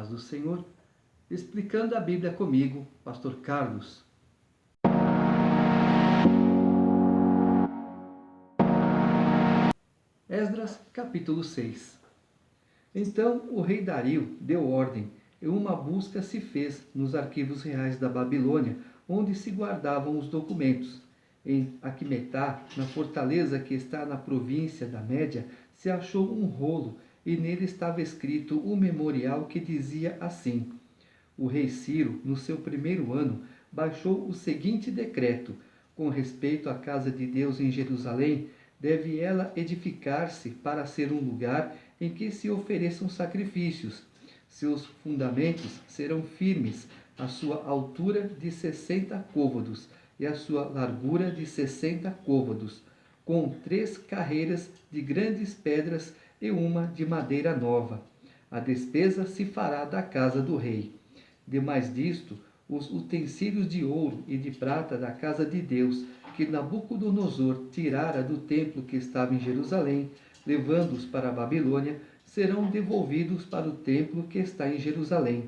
paz do Senhor, explicando a Bíblia comigo, Pastor Carlos. Esdras, capítulo 6. Então o rei Dario deu ordem, e uma busca se fez nos arquivos reais da Babilônia, onde se guardavam os documentos. Em Aqumetá, na fortaleza que está na província da Média, se achou um rolo, e nele estava escrito um memorial que dizia assim: o rei Ciro, no seu primeiro ano, baixou o seguinte decreto: com respeito à casa de Deus em Jerusalém, deve ela edificar-se para ser um lugar em que se ofereçam sacrifícios. Seus fundamentos serão firmes, a sua altura de 60 côvados e a sua largura de 60 côvados, com 3 carreiras de grandes pedras e uma de madeira nova. A despesa se fará da casa do rei. Demais disto, os utensílios de ouro e de prata da casa de Deus, que Nabucodonosor tirara do templo que estava em Jerusalém, levando-os para a Babilônia, serão devolvidos para o templo que está em Jerusalém,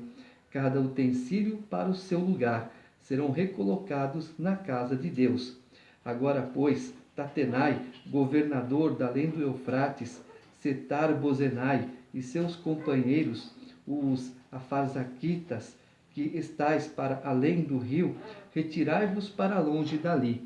cada utensílio para o seu lugar, serão recolocados na casa de Deus. Agora, pois, Tatenai, governador da além do Eufrates, Setar-Bozenai e seus companheiros, os Afarsaquitas, que estais para além do rio, retirai-vos para longe dali.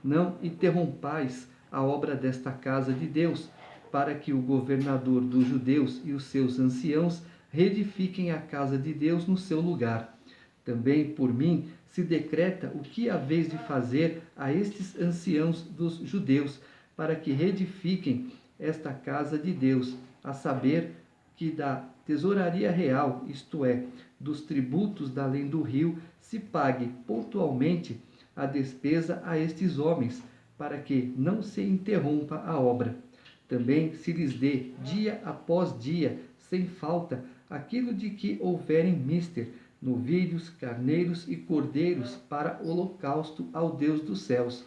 Não interrompais a obra desta casa de Deus, para que o governador dos judeus e os seus anciãos reedifiquem a casa de Deus no seu lugar. Também por mim se decreta o que haveis de fazer a estes anciãos dos judeus, para que reedifiquem esta casa de Deus, a saber, que da tesouraria real, isto é, dos tributos da além do rio, se pague pontualmente a despesa a estes homens, para que não se interrompa a obra. Também se lhes dê, dia após dia, sem falta, aquilo de que houverem mister, novilhos, carneiros e cordeiros para holocausto ao Deus dos céus,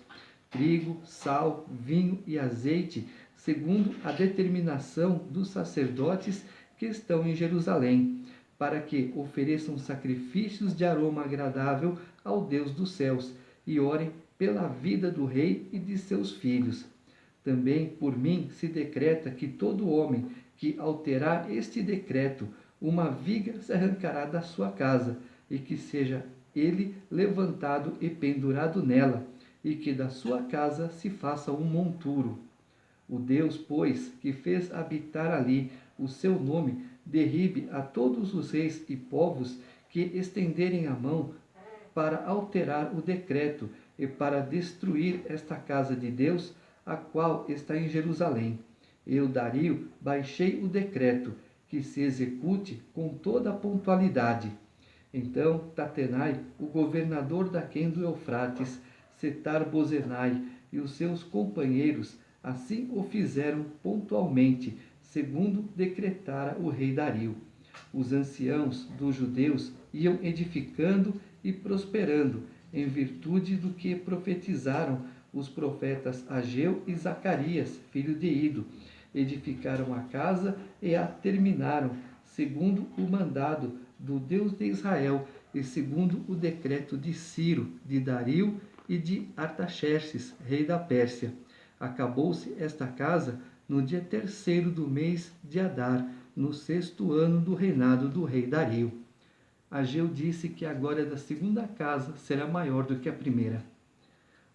trigo, sal, vinho e azeite, segundo a determinação dos sacerdotes que estão em Jerusalém, para que ofereçam sacrifícios de aroma agradável ao Deus dos céus e orem pela vida do rei e de seus filhos. Também por mim se decreta que todo homem que alterar este decreto, uma viga se arrancará da sua casa, e que seja ele levantado e pendurado nela, e que da sua casa se faça um monturo. O Deus, pois, que fez habitar ali o seu nome, derribe a todos os reis e povos que estenderem a mão para alterar o decreto e para destruir esta casa de Deus, a qual está em Jerusalém. Eu, Dario, baixei o decreto, que se execute com toda a pontualidade. Então Tatenai, o governador daquém do Eufrates, Setar-Bozenai e os seus companheiros assim o fizeram pontualmente, segundo decretara o rei Dario. Os anciãos dos judeus iam edificando e prosperando, em virtude do que profetizaram os profetas Ageu e Zacarias, filho de Ido. Edificaram a casa e a terminaram, segundo o mandado do Deus de Israel e segundo o decreto de Ciro, de Dario e de Artaxerxes, rei da Pérsia. Acabou-se esta casa no dia 3º do mês de Adar, no 6º ano do reinado do rei Dario. Ageu disse que a glória da segunda casa será maior do que a primeira.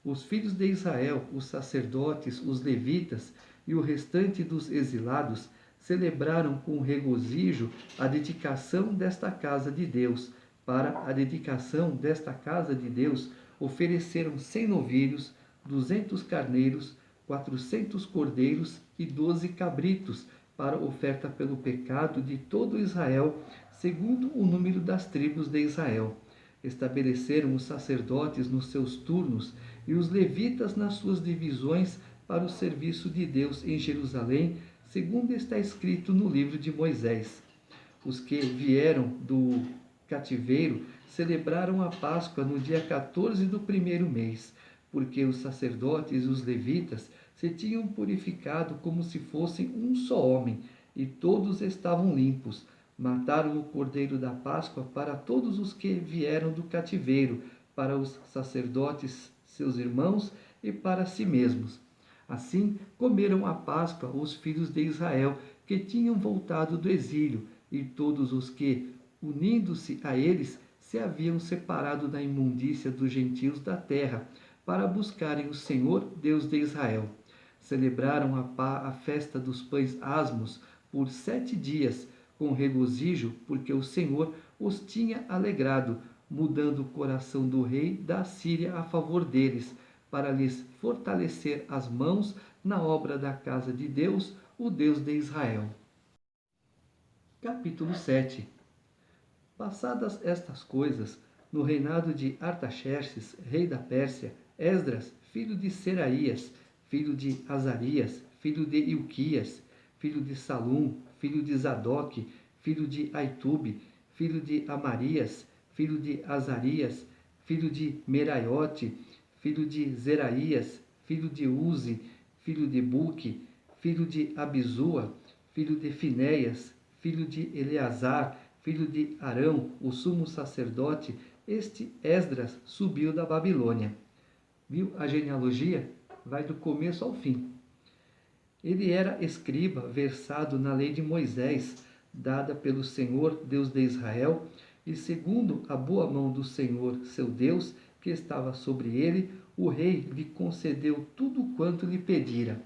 Os filhos de Israel, os sacerdotes, os levitas e o restante dos exilados celebraram com regozijo a dedicação desta casa de Deus. Para a dedicação desta casa de Deus ofereceram 100 novilhos, 200 carneiros, 400 cordeiros e 12 cabritos para oferta pelo pecado de todo Israel, segundo o número das tribos de Israel. Estabeleceram os sacerdotes nos seus turnos e os levitas nas suas divisões para o serviço de Deus em Jerusalém, segundo está escrito no livro de Moisés. Os que vieram do cativeiro celebraram a Páscoa no dia 14 do primeiro mês, porque os sacerdotes e os levitas se tinham purificado como se fossem um só homem, e todos estavam limpos. Mataram o cordeiro da Páscoa para todos os que vieram do cativeiro, para os sacerdotes, seus irmãos, e para si mesmos. Assim comeram a Páscoa os filhos de Israel, que tinham voltado do exílio, e todos os que, unindo-se a eles, se haviam separado da imundícia dos gentios da terra, para buscarem o Senhor, Deus de Israel. Celebraram a festa dos pães asmos por 7 dias, com regozijo, porque o Senhor os tinha alegrado, mudando o coração do rei da Síria a favor deles, para lhes fortalecer as mãos na obra da casa de Deus, o Deus de Israel. Capítulo 7. Passadas estas coisas, no reinado de Artaxerxes, rei da Pérsia, Esdras, filho de Seraías, filho de Azarias, filho de Ilquias, filho de Salum, filho de Zadok, filho de Aitube, filho de Amarias, filho de Azarias, filho de Meraiote, filho de Zeraías, filho de Uzi, filho de Buque, filho de Abizua, filho de Finéias, filho de Eleazar, filho de Arão, o sumo sacerdote, este Esdras subiu da Babilônia. Viu a genealogia? Vai do começo ao fim. Ele era escriba, versado na lei de Moisés, dada pelo Senhor, Deus de Israel, e segundo a boa mão do Senhor, seu Deus, que estava sobre ele, o rei lhe concedeu tudo quanto lhe pedira.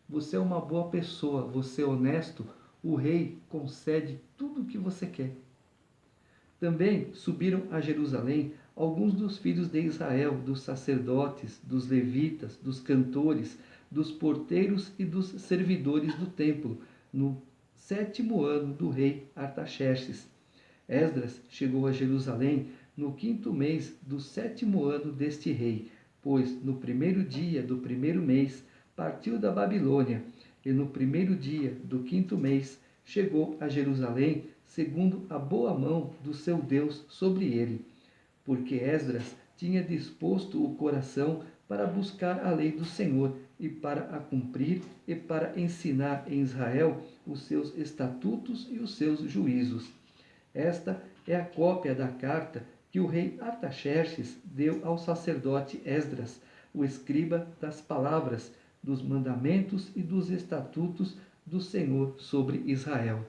Você é uma boa pessoa, você é honesto, o rei concede tudo o que você quer. Também subiram a Jerusalém alguns dos filhos de Israel, dos sacerdotes, dos levitas, dos cantores, dos porteiros e dos servidores do templo, no 7º ano do rei Artaxerxes. Esdras chegou a Jerusalém no 5º mês do 7º ano deste rei, pois no 1º dia do 1º mês partiu da Babilônia, e no 1º dia do 5º mês chegou a Jerusalém, segundo a boa mão do seu Deus sobre ele, porque Esdras tinha disposto o coração para buscar a lei do Senhor e para a cumprir e para ensinar em Israel os seus estatutos e os seus juízos. Esta é a cópia da carta que o rei Artaxerxes deu ao sacerdote Esdras, o escriba das palavras, dos mandamentos e dos estatutos do Senhor sobre Israel.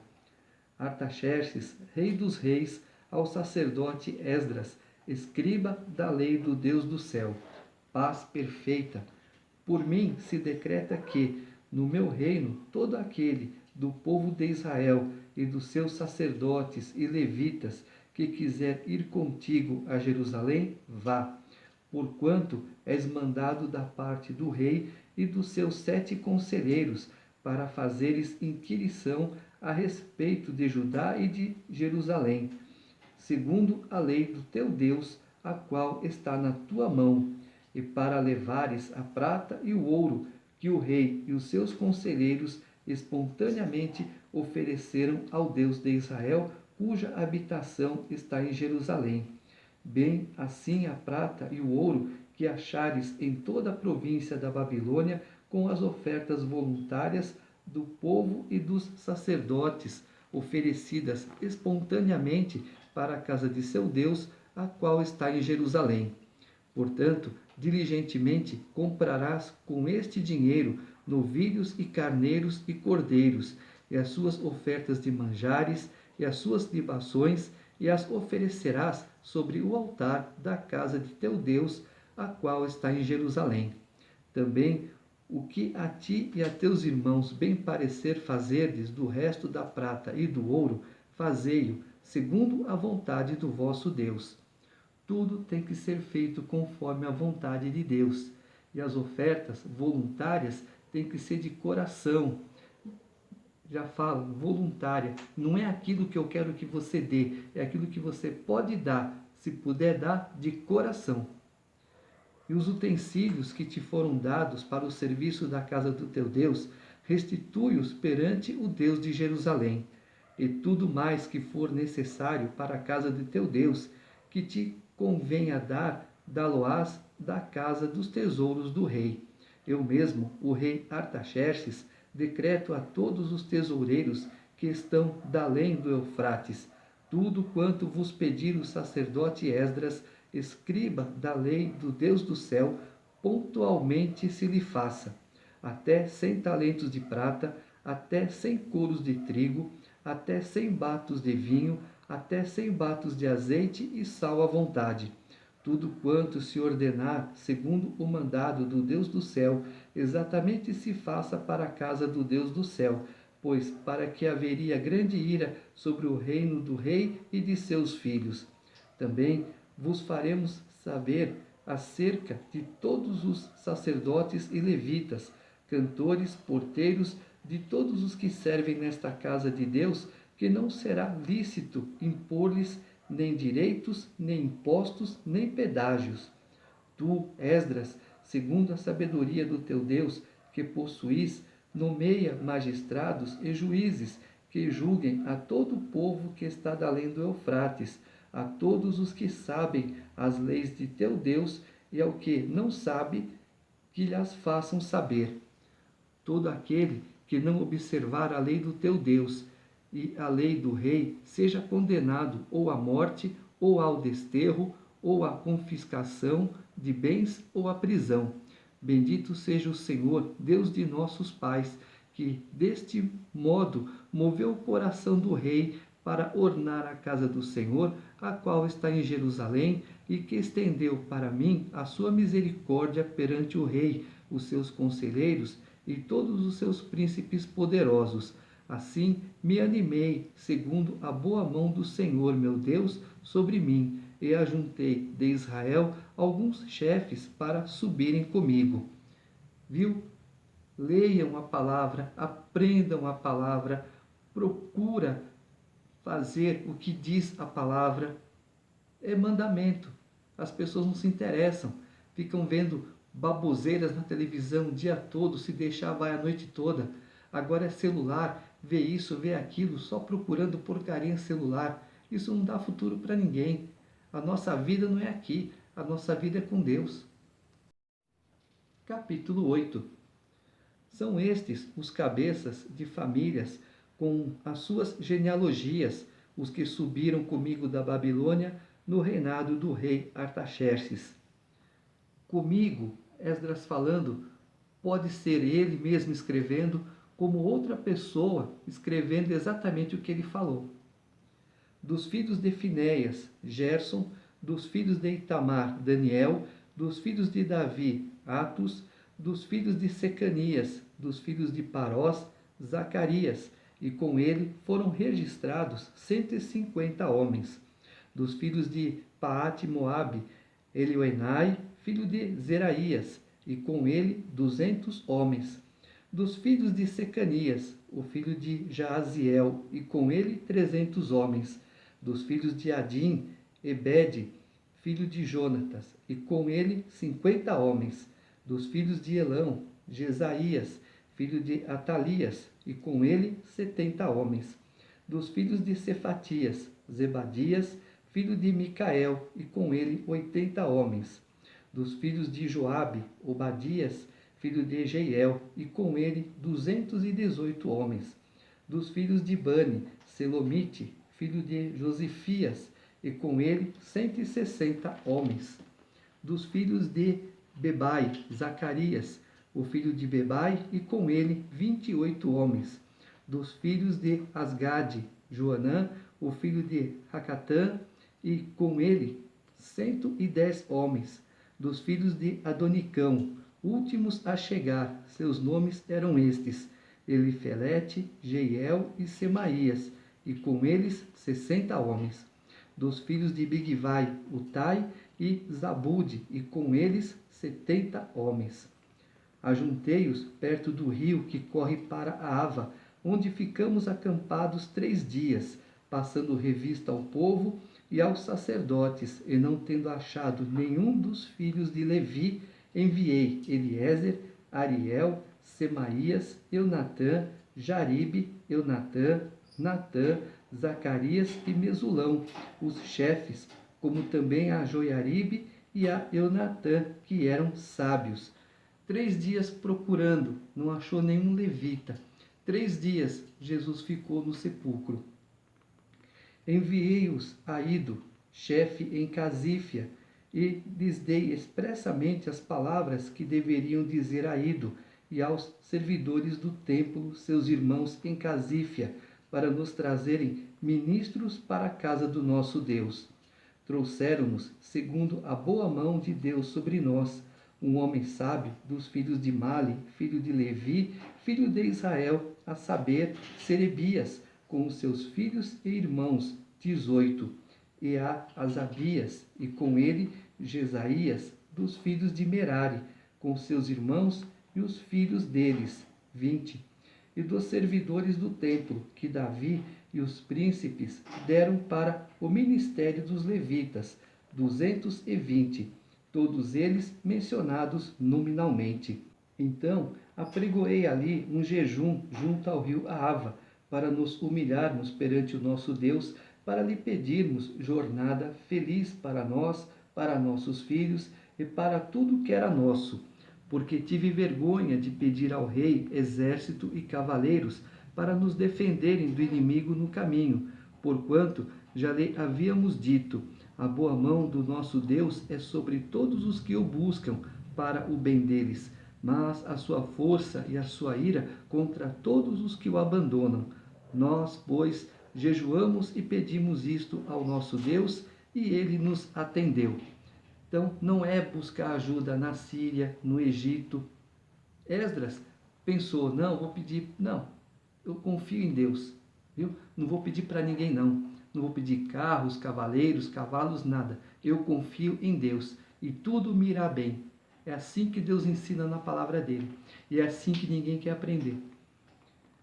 Artaxerxes, rei dos reis, ao sacerdote Esdras, escriba da lei do Deus do céu. Paz perfeita. Por mim se decreta que, no meu reino, todo aquele do povo de Israel e dos seus sacerdotes e levitas que quiser ir contigo a Jerusalém, vá, porquanto és mandado da parte do rei e dos seus 7 conselheiros, para fazeres inquirição a respeito de Judá e de Jerusalém, segundo a lei do teu Deus, a qual está na tua mão, e para levares a prata e o ouro que o rei e os seus conselheiros espontaneamente ofereceram ao Deus de Israel, cuja habitação está em Jerusalém. Bem assim a prata e o ouro que achares em toda a província da Babilônia, com as ofertas voluntárias do povo e dos sacerdotes, oferecidas espontaneamente para a casa de seu Deus, a qual está em Jerusalém. Portanto, diligentemente comprarás com este dinheiro novilhos e carneiros e cordeiros, e as suas ofertas de manjares, e as suas libações, e as oferecerás sobre o altar da casa de teu Deus, a qual está em Jerusalém. Também o que a ti e a teus irmãos bem parecer fazerdes do resto da prata e do ouro, fazei-o, segundo a vontade do vosso Deus. Tudo tem que ser feito conforme a vontade de Deus, e as ofertas voluntárias têm que ser de coração. Já falo, voluntária, não é aquilo que eu quero que você dê, é aquilo que você pode dar, se puder dar, de coração. E os utensílios que te foram dados para o serviço da casa do teu Deus, restitui-os perante o Deus de Jerusalém. E tudo mais que for necessário para a casa de teu Deus, que te convenha dar, dá-lo-ás da casa dos tesouros do rei. Eu mesmo, o rei Artaxerxes, decreto a todos os tesoureiros que estão da além do Eufrates. Tudo quanto vos pedir o sacerdote Esdras, escriba da lei do Deus do céu, pontualmente se lhe faça. Até 100 talentos de prata, até 100 coros de trigo, até 100 batos de vinho, até 100 batos de azeite e sal à vontade. Tudo quanto se ordenar, segundo o mandado do Deus do céu, exatamente se faça para a casa do Deus do céu, pois para que haveria grande ira sobre o reino do rei e de seus filhos. Também vos faremos saber acerca de todos os sacerdotes e levitas, cantores, porteiros, de todos os que servem nesta casa de Deus, que não será lícito impor-lhes nem direitos, nem impostos, nem pedágios. Tu, Esdras, segundo a sabedoria do teu Deus, que possuís, nomeia magistrados e juízes, que julguem a todo o povo que está da além do Eufrates, a todos os que sabem as leis de teu Deus, e ao que não sabe, que lhes façam saber. Todo aquele que não observar a lei do teu Deus e a lei do rei, seja condenado ou à morte, ou ao desterro, ou à confiscação de bens, ou à prisão. Bendito seja o Senhor, Deus de nossos pais, que deste modo moveu o coração do rei para ornar a casa do Senhor, a qual está em Jerusalém, e que estendeu para mim a sua misericórdia perante o rei, os seus conselheiros e todos os seus príncipes poderosos. Assim me animei, segundo a boa mão do Senhor meu Deus sobre mim, e ajuntei de Israel alguns chefes para subirem comigo. Viu? Leiam a palavra, aprendam a palavra, procura fazer o que diz a palavra. É mandamento. As pessoas não se interessam, ficam vendo baboseiras na televisão o dia todo, se deixar vai a noite toda. Agora é celular, vê isso, vê aquilo, só procurando porcaria em celular. Isso não dá futuro para ninguém. A nossa vida não é aqui, a nossa vida é com Deus. Capítulo 8. São estes os cabeças de famílias com as suas genealogias, os que subiram comigo da Babilônia no reinado do rei Artaxerxes. Comigo, Esdras falando, pode ser ele mesmo escrevendo, como outra pessoa escrevendo exatamente o que ele falou. Dos filhos de Finéias, Gerson; dos filhos de Itamar, Daniel; dos filhos de Davi, Atos; dos filhos de Secanias; dos filhos de Parós, Zacarias, e com ele foram registrados 150 homens. Dos filhos de Paate-Moabe, Elioenai, filho de Zeraías, e com ele 200 homens. Dos filhos de Secanias, o filho de Jaaziel, e com ele 300 homens. Dos filhos de Adim, Ebede, filho de Jonatas, e com ele 50 homens. Dos filhos de Elão, Jesaías, filho de Atalias, e com ele 70 homens. Dos filhos de Cefatias, Zebadias, filho de Micael, e com ele 80 homens. Dos filhos de Joabe, Obadias, filho de Jeiel, e com ele 218 homens. Dos filhos de Bani, Selomite, filho de Josifias, e com ele 160 homens. Dos filhos de Bebai, Zacarias, o filho de Bebai, e com ele 28 homens. Dos filhos de Asgade, Joanã, o filho de Racatã, e com ele 110 homens. Dos filhos de Adonicão, últimos a chegar, seus nomes eram estes: Elifelete, Jeiel e Semaías, e com eles 60 homens. Dos filhos de Bigvai, Utai e Zabude, e com eles 70 homens. Ajuntei-os perto do rio que corre para a Ava, onde ficamos acampados 3 dias, passando revista ao povo e aos sacerdotes, e não tendo achado nenhum dos filhos de Levi, enviei Eliezer, Ariel, Semaías, Eunatã, Jaribe, Eunatã, Natã, Zacarias e Mesulão, os chefes, como também a Joiaribe e a Eunatã, que eram sábios. 3 dias procurando, não achou nenhum levita. 3 dias Jesus ficou no sepulcro. Enviei-os a Ido, chefe em Casífia, e lhes dei expressamente as palavras que deveriam dizer a Ido e aos servidores do templo, seus irmãos em Casífia, para nos trazerem ministros para a casa do nosso Deus. Trouxeram-nos, segundo a boa mão de Deus sobre nós, um homem sábio dos filhos de Mali, filho de Levi, filho de Israel, a saber, Serebias, com os seus filhos e irmãos, 18, e a Asabias, e com ele Jesaías, dos filhos de Merari, com seus irmãos e os filhos deles, 20, e dos servidores do templo, que Davi e os príncipes deram para o ministério dos levitas, 220, todos eles mencionados nominalmente. Então apregoei ali um jejum junto ao rio Ahava, para nos humilharmos perante o nosso Deus, para lhe pedirmos jornada feliz para nós, para nossos filhos e para tudo que era nosso, porque tive vergonha de pedir ao rei exército e cavaleiros para nos defenderem do inimigo no caminho, porquanto já lhe havíamos dito: a boa mão do nosso Deus é sobre todos os que o buscam para o bem deles, mas a sua força e a sua ira contra todos os que o abandonam. Nós, pois, jejuamos e pedimos isto ao nosso Deus, e ele nos atendeu. Então, não é buscar ajuda na Síria, no Egito. Esdras pensou: não, vou pedir, não, eu confio em Deus, viu? Não vou pedir para ninguém, não. Não vou pedir carros, cavaleiros, cavalos, nada. Eu confio em Deus e tudo me irá bem. É assim que Deus ensina na palavra dele. E é assim que ninguém quer aprender.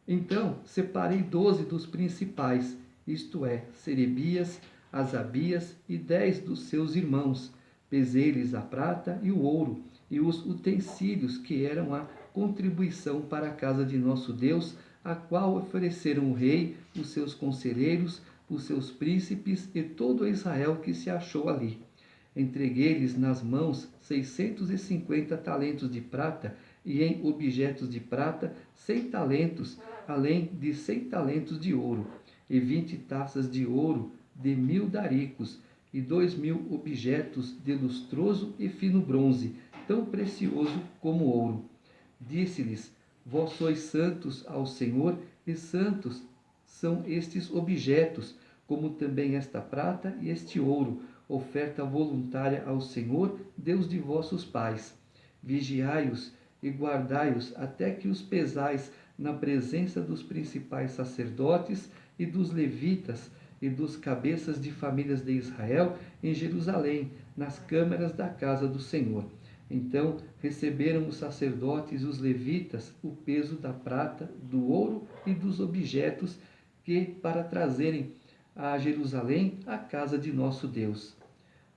Então, separei 12 dos principais, isto é, Serebias, Asabias e 10 dos seus irmãos. Pesei-lhes a prata e o ouro e os utensílios que eram a contribuição para a casa de nosso Deus, a qual ofereceram o rei, os seus conselheiros, os seus príncipes e todo Israel que se achou ali. Entreguei-lhes nas mãos 650 talentos de prata e em objetos de prata 100 talentos, além de 100 talentos de ouro, e 20 taças de ouro de 1000 daricos, e 2000 objetos de lustroso e fino bronze, tão precioso como ouro. Disse-lhes: vós sois santos ao Senhor, e santos são estes objetos, como também esta prata e este ouro, oferta voluntária ao Senhor, Deus de vossos pais. Vigiai-os e guardai-os até que os pesais na presença dos principais sacerdotes e dos levitas e dos cabeças de famílias de Israel em Jerusalém, nas câmaras da casa do Senhor. Então receberam os sacerdotes e os levitas o peso da prata, do ouro e dos objetos que para trazerem a Jerusalém a casa de nosso Deus.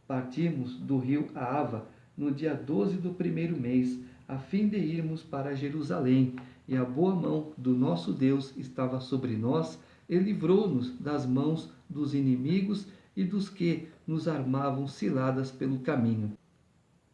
Partimos do rio Ahava no dia 12 do primeiro mês, a fim de irmos para Jerusalém, e a boa mão do nosso Deus estava sobre nós, e livrou-nos das mãos dos inimigos e dos que nos armavam ciladas pelo caminho.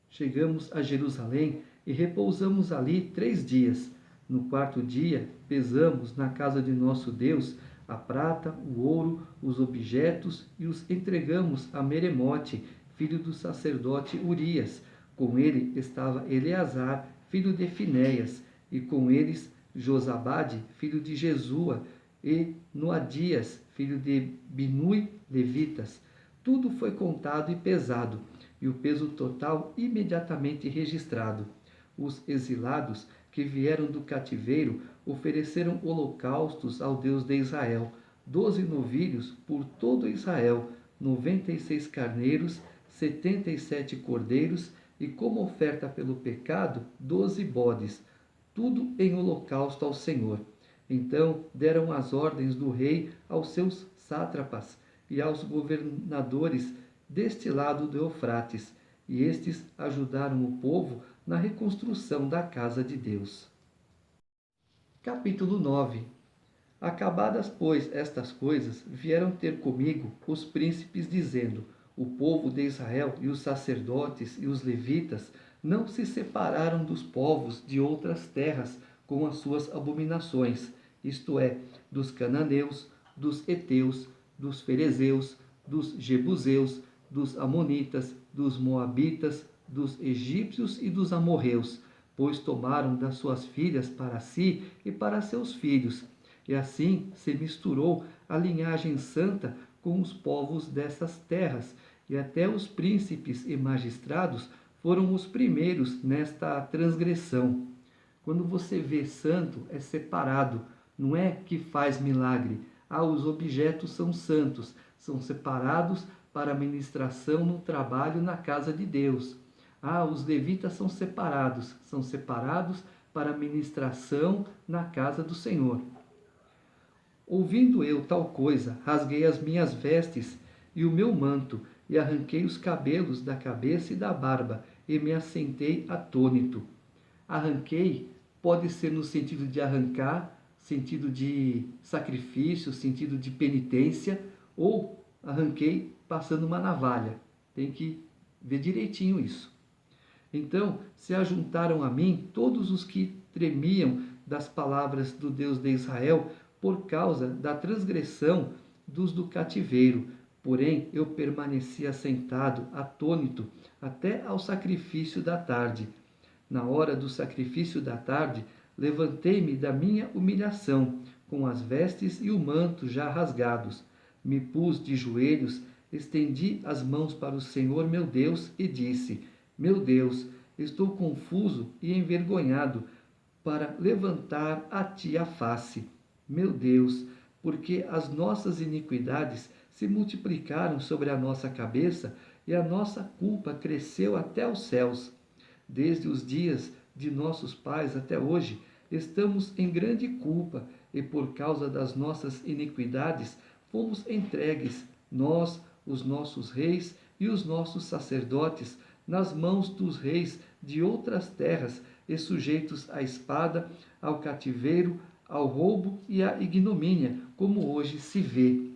Chegamos a Jerusalém e repousamos ali 3 dias. No 4º dia, pesamos na casa de nosso Deus a prata, o ouro, os objetos e os entregamos a Meremote, filho do sacerdote Urias. Com ele estava Eleazar, filho de Finéias, e com eles Josabade, filho de Jesua, e Noadias, filho de Binui, levitas. Tudo foi contado e pesado, e o peso total imediatamente registrado. Os exilados que vieram do cativeiro ofereceram holocaustos ao Deus de Israel, 12 novilhos por todo Israel, 96 carneiros, 77 cordeiros, e como oferta pelo pecado, 12 bodes, tudo em holocausto ao Senhor. Então deram as ordens do rei aos seus sátrapas e aos governadores deste lado do Eufrates, e estes ajudaram o povo na reconstrução da casa de Deus. Capítulo 9. Acabadas, pois, estas coisas, vieram ter comigo os príncipes, dizendo: o povo de Israel e os sacerdotes e os levitas não se separaram dos povos de outras terras com as suas abominações, isto é, dos cananeus, dos heteus, dos ferezeus, dos jebuseus, dos amonitas, dos moabitas, dos egípcios e dos amorreus, pois tomaram das suas filhas para si e para seus filhos. E assim se misturou a linhagem santa com os povos dessas terras, e até os príncipes e magistrados foram os primeiros nesta transgressão. Quando você vê santo, é separado, não é que faz milagre. Os objetos são santos, são separados para a ministração no trabalho na casa de Deus. Os levitas são separados para a ministração na casa do Senhor. Ouvindo eu tal coisa, rasguei as minhas vestes e o meu manto, e arranquei os cabelos da cabeça e da barba, e me assentei atônito. Arranquei pode ser no sentido de arrancar, sentido de sacrifício, sentido de penitência, ou arranquei passando uma navalha. Tem que ver direitinho isso. Então se ajuntaram a mim todos os que tremiam das palavras do Deus de Israel por causa da transgressão dos do cativeiro. Porém, eu permaneci assentado, atônito, até ao sacrifício da tarde. Na hora do sacrifício da tarde, levantei-me da minha humilhação, com as vestes e o manto já rasgados. Me pus de joelhos, estendi as mãos para o Senhor meu Deus e disse: Meu Deus, estou confuso e envergonhado para levantar a ti a face. Meu Deus, porque as nossas iniquidades se multiplicaram sobre a nossa cabeça e a nossa culpa cresceu até os céus. Desde os dias de nossos pais até hoje, estamos em grande culpa e por causa das nossas iniquidades fomos entregues, nós, os nossos reis e os nossos sacerdotes, nas mãos dos reis de outras terras e sujeitos à espada, ao cativeiro, ao roubo e à ignomínia, como hoje se vê.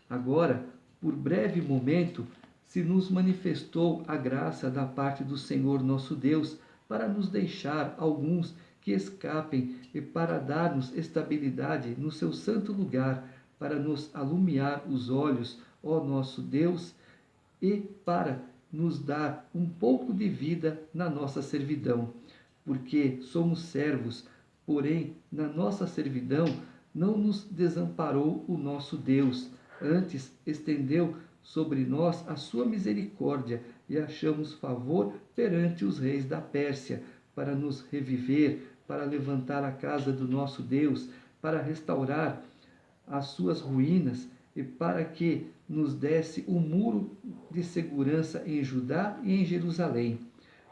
Agora, por breve momento, se nos manifestou a graça da parte do Senhor nosso Deus para nos deixar alguns que escapem e para dar-nos estabilidade no seu santo lugar, para nos alumiar os olhos, ó nosso Deus, e para nos dar um pouco de vida na nossa servidão, porque somos servos, porém na nossa servidão não nos desamparou o nosso Deus, antes estendeu sobre nós a sua misericórdia e achamos favor perante os reis da Pérsia, para nos reviver, para levantar a casa do nosso Deus, para restaurar as suas ruínas e para que nos desse o muro de segurança em Judá e em Jerusalém.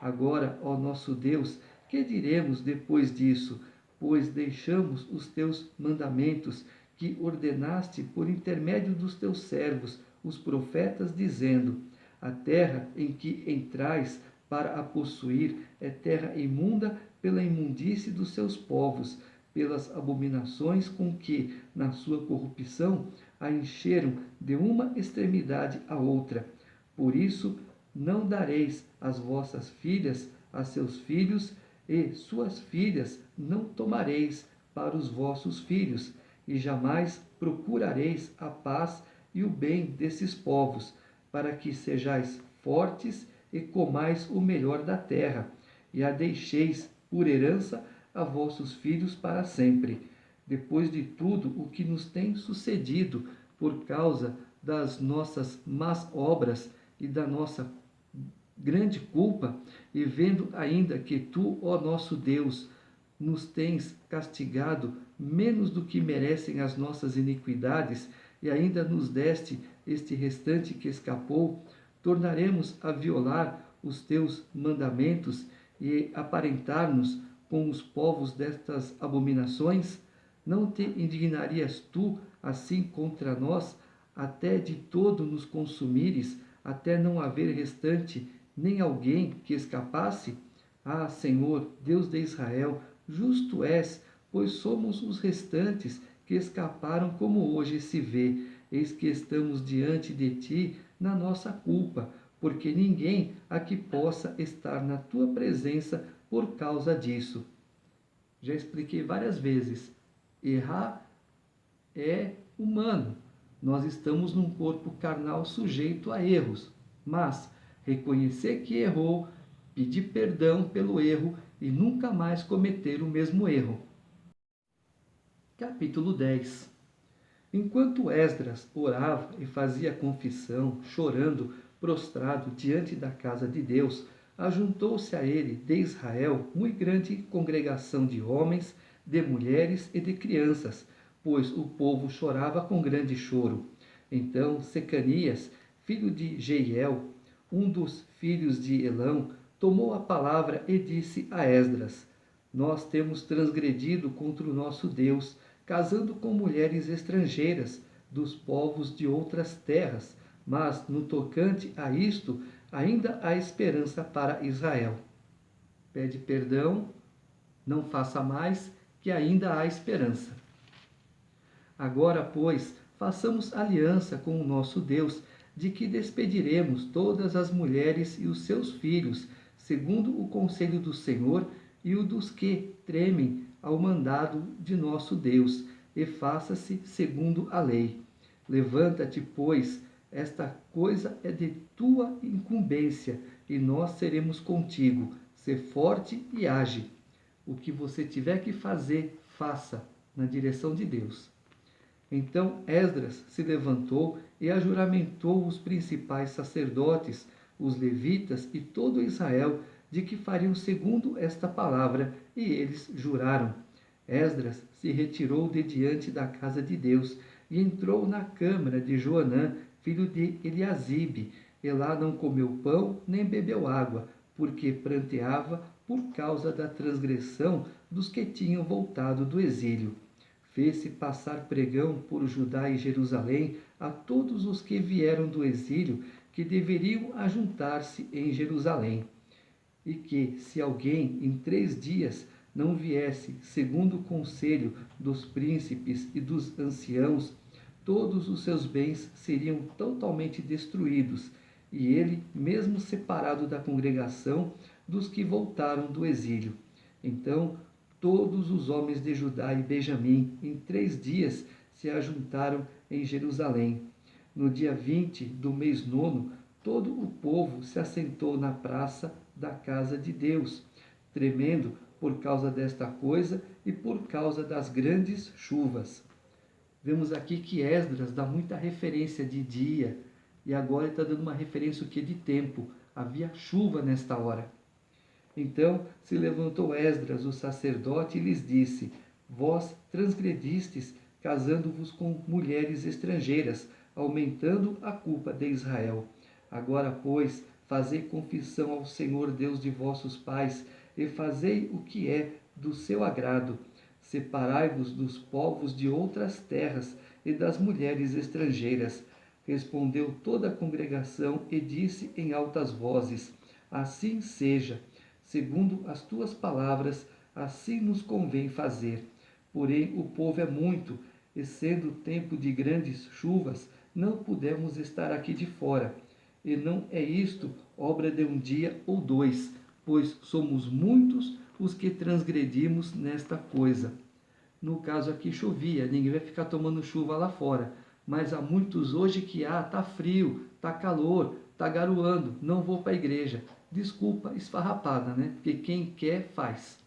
Agora, ó nosso Deus, que diremos depois disso? Pois deixamos os teus mandamentos que ordenaste por intermédio dos teus servos, os profetas, dizendo: a terra em que entrais para a possuir é terra imunda pela imundície dos seus povos, pelas abominações com que, na sua corrupção, a encheram de uma extremidade à outra. Por isso, não dareis as vossas filhas a seus filhos, e suas filhas não tomareis para os vossos filhos, e jamais procurareis a paz e o bem desses povos, para que sejais fortes e comais o melhor da terra, e a deixeis por herança a vossos filhos para sempre. Depois de tudo o que nos tem sucedido por causa das nossas más obras e da nossa grande culpa, e vendo ainda que tu, ó nosso Deus, nos tens castigado menos do que merecem as nossas iniquidades, e ainda nos deste este restante que escapou, tornaremos a violar os teus mandamentos e aparentar-nos com os povos destas abominações? Não te indignarias tu assim contra nós, até de todo nos consumires, até não haver restante nem alguém que escapasse? Senhor, Deus de Israel, justo és, pois somos os restantes que escaparam, como hoje se vê. Eis que estamos diante de ti na nossa culpa, porque ninguém aqui possa estar na tua presença por causa disso. Já expliquei várias vezes. Errar é humano. Nós estamos num corpo carnal sujeito a erros, mas reconhecer que errou, pedir perdão pelo erro e nunca mais cometer o mesmo erro. Capítulo 10. Enquanto Esdras orava e fazia confissão, chorando, prostrado diante da casa de Deus, ajuntou-se a ele de Israel muito grande congregação de homens, de mulheres e de crianças, pois o povo chorava com grande choro. Então Secanias, filho de Jeiel, um dos filhos de Elão, tomou a palavra e disse a Esdras: Nós temos transgredido contra o nosso Deus, casando com mulheres estrangeiras dos povos de outras terras, mas no tocante a isto, ainda há esperança para Israel. Pede perdão, não faça mais, que ainda há esperança. Agora, pois, façamos aliança com o nosso Deus, de que despediremos todas as mulheres e os seus filhos, segundo o conselho do Senhor e o dos que tremem ao mandado de nosso Deus, e faça-se segundo a lei. Levanta-te, pois, esta coisa é de tua incumbência, e nós seremos contigo. Sê forte e age. O que você tiver que fazer, faça, na direção de Deus. Então Esdras se levantou e ajuramentou os principais sacerdotes, os levitas e todo Israel, de que fariam segundo esta palavra, e eles juraram. Esdras se retirou de diante da casa de Deus e entrou na câmara de Joanã, filho de Eliasibe, e lá não comeu pão nem bebeu água, porque pranteava por causa da transgressão dos que tinham voltado do exílio. Fez-se passar pregão por Judá e Jerusalém a todos os que vieram do exílio, que deveriam ajuntar-se em Jerusalém, e que, se alguém em 3 dias não viesse segundo o conselho dos príncipes e dos anciãos, todos os seus bens seriam totalmente destruídos, e ele, mesmo separado da congregação dos que voltaram do exílio. Então, todos os homens de Judá e Benjamim, em 3 dias, se ajuntaram em Jerusalém. No dia 20 do mês nono, todo o povo se assentou na praça da casa de Deus, tremendo por causa desta coisa e por causa das grandes chuvas. Vemos aqui que Esdras dá muita referência de dia, e agora ele está dando uma referência o que de tempo. Havia chuva nesta hora. Então se levantou Esdras, o sacerdote, e lhes disse: Vós transgredistes, casando-vos com mulheres estrangeiras, aumentando a culpa de Israel. Agora, pois, fazei confissão ao Senhor Deus de vossos pais, e fazei o que é do seu agrado. Separai-vos dos povos de outras terras e das mulheres estrangeiras. Respondeu toda a congregação e disse em altas vozes: Assim seja. Segundo as tuas palavras, assim nos convém fazer. Porém, o povo é muito, e sendo tempo de grandes chuvas, não pudemos estar aqui de fora. E não é isto obra de um dia ou 2, pois somos muitos os que transgredimos nesta coisa. No caso aqui chovia, ninguém vai ficar tomando chuva lá fora. Mas há muitos hoje que tá frio, tá calor, tá garoando, não vou para a igreja. Desculpa esfarrapada, né? Porque quem quer faz.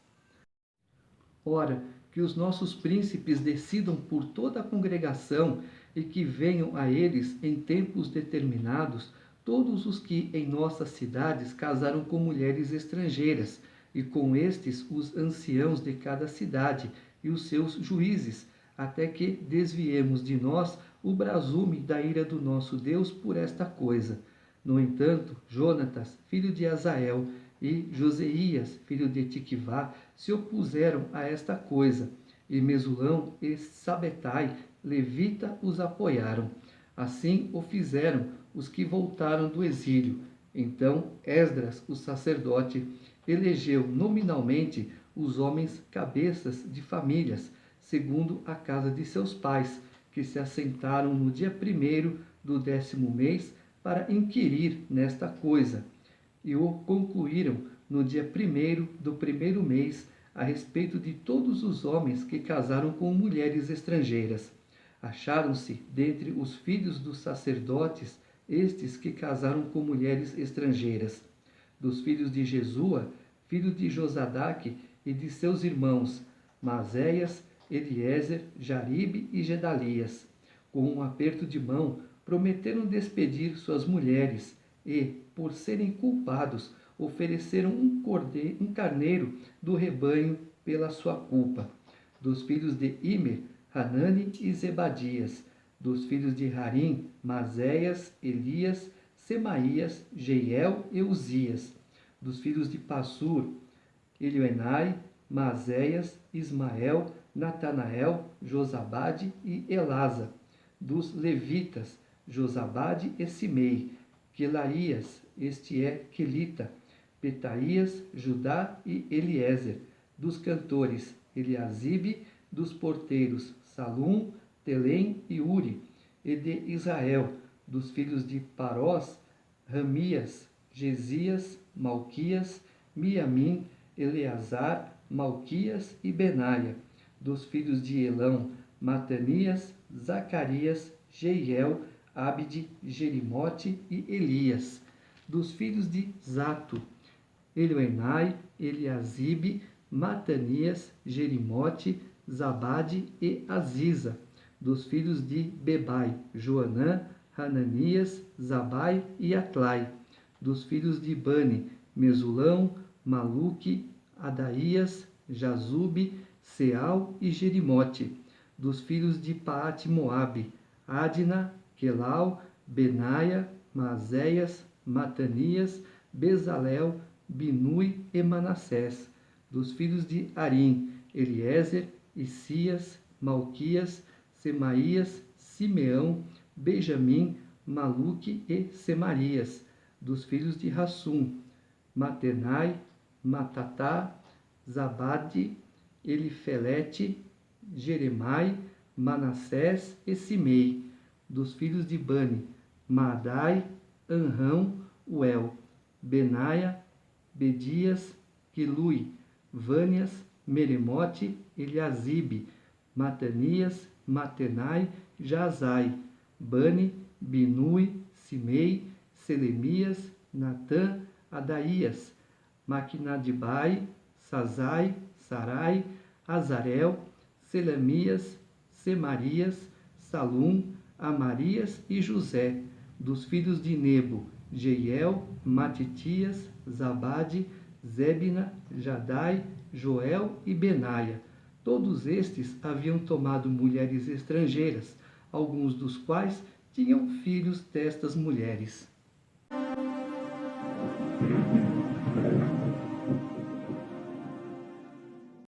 Ora, que os nossos príncipes decidam por toda a congregação e que venham a eles em tempos determinados todos os que em nossas cidades casaram com mulheres estrangeiras, e com estes os anciãos de cada cidade e os seus juízes, até que desviemos de nós o brasume da ira do nosso Deus por esta coisa. No entanto, Jonatas, filho de Azael, e Joseias, filho de Tiquivá, se opuseram a esta coisa, e Mesulão e Sabetai, levita, os apoiaram. Assim o fizeram os que voltaram do exílio. Então Esdras, o sacerdote, elegeu nominalmente os homens cabeças de famílias, segundo a casa de seus pais, que se assentaram no dia 1º do 10º mês para inquirir nesta coisa, e o concluíram no dia 1º do 1º mês, a respeito de todos os homens que casaram com mulheres estrangeiras. Acharam-se dentre os filhos dos sacerdotes estes que casaram com mulheres estrangeiras. Dos filhos de Jesua, filho de Josadaque, e de seus irmãos, Maséias, Eliezer, Jaribe e Gedalias. Com um aperto de mão, prometeram despedir suas mulheres e, por serem culpados, ofereceram um carneiro do rebanho pela sua culpa. Dos filhos de Imer, Hanani e Zebadias. Dos filhos de Harim, Maséias, Elias, Semaías, Jeiel e Uzias. Dos filhos de Passur, Elioenai, Maséias, Ismael, Natanael, Josabade e Elasa. Dos levitas, Josabade e Simei. Quelaías, este é Quelita, Petaías, Judá e Eliezer. Dos cantores, Eliasibe. Dos porteiros, Salum, Telém e Uri. E de Israel, dos filhos de Parós, Ramias, Gesias, Malquias, Miamim, Eleazar, Malquias e Benaia. Dos filhos de Elão, Matanias, Zacarias, Jeiel, Abde, Jerimote e Elias. Dos filhos de Zato, Elioenai, Eliasibe, Matanias, Jerimote, Zabade e Aziza. Dos filhos de Bebai, Joanã, Hananias, Zabai e Atlai. Dos filhos de Bani, Mesulão, Maluque, Adaías, Jazube, Seal e Jerimote. Dos filhos de Paate-Moabe, Adna, Quelau, Benaia, Maséias, Matanias, Bezalel, Binui e Manassés. Dos filhos de Arim, Eliezer, Isias, Malquias, Semaías, Simeão, Benjamim, Maluque e Semarias. Dos filhos de Rassum, Matenai, Matatá, Zabade, Elifelete, Jeremai, Manassés e Simei. Dos filhos de Bani, Maadai, Anrão, Uel, Benaia, Bedias, Quilui, Vânias, Meremote, Eliasibe, Matanias, Matenai, Jazai, Bani, Binui, Simei, Selemias, Natã, Adaías, Maquinadibai, Sazai, Sarai, Azarel, Selamias, Semarias, Salum, Amarias e José. Dos filhos de Nebo, Jeiel, Matitias, Zabade, Zebna, Jadai, Joel e Benaia. Todos estes haviam tomado mulheres estrangeiras, alguns dos quais tinham filhos destas mulheres.